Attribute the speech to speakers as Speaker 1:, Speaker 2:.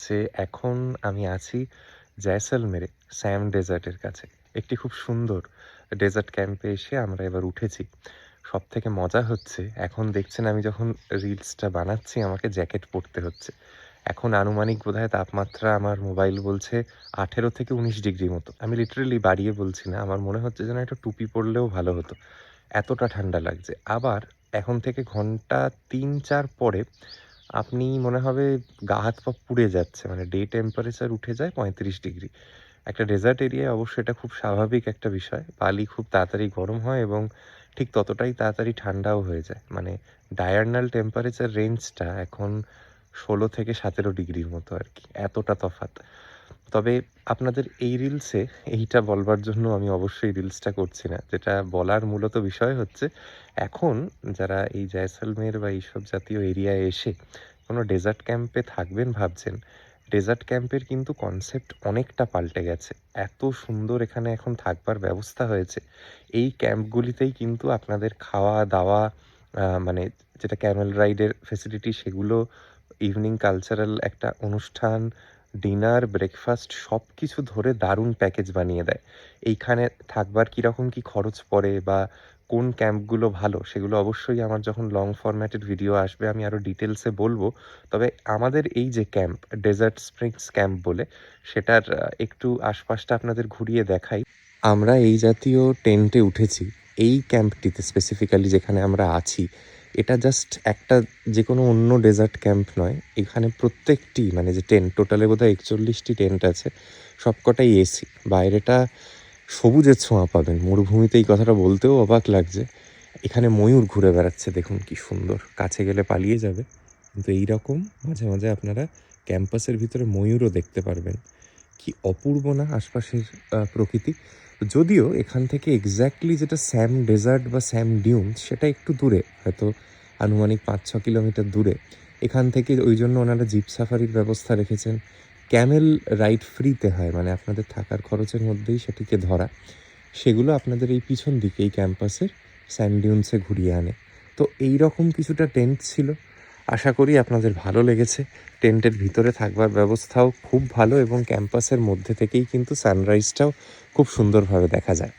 Speaker 1: যে এখন আমি আছি জয়সলমেরে স্যাম ডেজার্টের কাছে। একটি খুব সুন্দর ডেজার্ট ক্যাম্পে এসে আমরা এবার উঠেছি। সবথেকে মজা হচ্ছে এখন দেখছেন আমি যখন রিলসটা বানাচ্ছি আমাকে জ্যাকেট পরতে হচ্ছে। এখন আনুমানিক বোধহয় তাপমাত্রা আমার মোবাইল বলছে 18 থেকে 19 ডিগ্রি মতো। আমি লিটারেলি বাড়িয়ে বলছি না। আমার মনে হচ্ছে যেন একটা টুপি পরলেও ভালো হতো। এতটা ঠান্ডা লাগছে। আবার এখন থেকে ঘন্টা ৩-৪ পরে আপনি মনে হবে গা হাত পা পুড়ে যাচ্ছে। মানে ডে টেম্পারেচার উঠে যায় ৩৫ ডিগ্রি। একটা ডেজার্ট এরিয়ায় অবশ্য এটা খুব স্বাভাবিক একটা বিষয়। বালি খুব তাড়াতাড়ি গরম হয় এবং ঠিক ততটাই তাড়াতাড়ি ঠান্ডাও হয়ে যায়। মানে ডায়ারনাল টেম্পারেচার রেঞ্জটা এখন ১৬ থেকে ১৭ ডিগ্রির মতো আরকি। এতটা তফাৎ। তবে আপনাদের এই রিলসে এইটা বলবার জন্য আমি অবশ্যই রিলসটা করছি না। যেটা বলার মূলত বিষয় হচ্ছে, এখন যারা এই জয়সলমের বা এইসব জাতীয় এরিয়ায় এসে কোনো ডেজার্ট ক্যাম্পে থাকবেন ভাবছেন, ডেজার্ট ক্যাম্পের কিন্তু কনসেপ্ট অনেকটা পাল্টে গেছে। এত সুন্দর এখানে এখন থাকবার ব্যবস্থা হয়েছে। এই ক্যাম্পগুলিতেই কিন্তু আপনাদের খাওয়া-দাওয়া মানে যেটা ক্যামেল রাইডের ফেসিলিটি সেগুলো, ইভনিং কালচারাল একটা অনুষ্ঠান, ডিনার, ব্রেকফাস্ট সবকিছু ধরে দারুণ প্যাকেজ বানিয়ে দেয়। এইখানে থাকবার কিরকম কি খরচ পড়ে বা কোন ক্যাম্পগুলো ভালো সেগুলো অবশ্যই আমার যখন লং ফরম্যাটেড ভিডিও আসবে আমি আরো ডিটেইলসে বলবো। তবে আমাদের এই যে ক্যাম্প, ডেজার্ট স্প্রিংস ক্যাম্প বলে, সেটার একটু আশপাশটা আপনাদের ঘুরিয়ে দেখাই। আমরা এই জাতীয় টেন্টে উঠেছি। এই ক্যাম্পটিতে স্পেসিফিক্যালি যেখানে আমরা আছি, এটা জাস্ট একটা যেকোনো অন্য ডেজার্ট ক্যাম্প নয়। এখানে প্রত্যেকটি মানে যে টেন্ট, টোটালে বোধহয় ৪১টি টেন্ট আছে। সবকটাই এসি। বাইরেটা সবুজের ছোঁয়া পাবেন। মরুভূমিতে এই কথাটা বলতেও অবাক লাগছে। এখানে ময়ূর ঘুরে বেড়াচ্ছে, দেখুন কি সুন্দর। কাছে গেলে পালিয়ে যাবে। কিন্তু এইরকম মাঝে, মাঝে আপনারা ক্যাম্পাসের ভিতরে ময়ূরও দেখতে পারবেন। কি অপূর্ব না আশপাশের প্রকৃতি। যদিও এখান থেকে এক্স্যাক্টলি যেটা স্যাম ডেজার্ট বা স্যাম ডিউনস সেটা একটু দূরে, হয়তো আনুমানিক ৫-৬ কিলোমিটার দূরে। এখান থেকে ওই জন্য ওনারা জিপ সাফারির ব্যবস্থা রেখেছেন। ক্যামেল রাইড ফ্রিতে হয়, মানে আপনাদের থাকার খরচের মধ্যেই সেটিকে ধরা। সেগুলো আপনাদের এই পিছন দিকে এই ক্যাম্পাসের স্যান্ড ডিউনসে ঘুরিয়ে আনে। তো এইরকম কিছুটা টেন্ট ছিল। আশা করি আপনাদের ভালো লেগেছে। টেন্টের ভিতরে থাকবার ব্যবস্থাও খুব ভালো এবং ক্যাম্পাসের মধ্যে থেকেই কিন্তু সানরাইজটাও খুব সুন্দরভাবে দেখা যায়।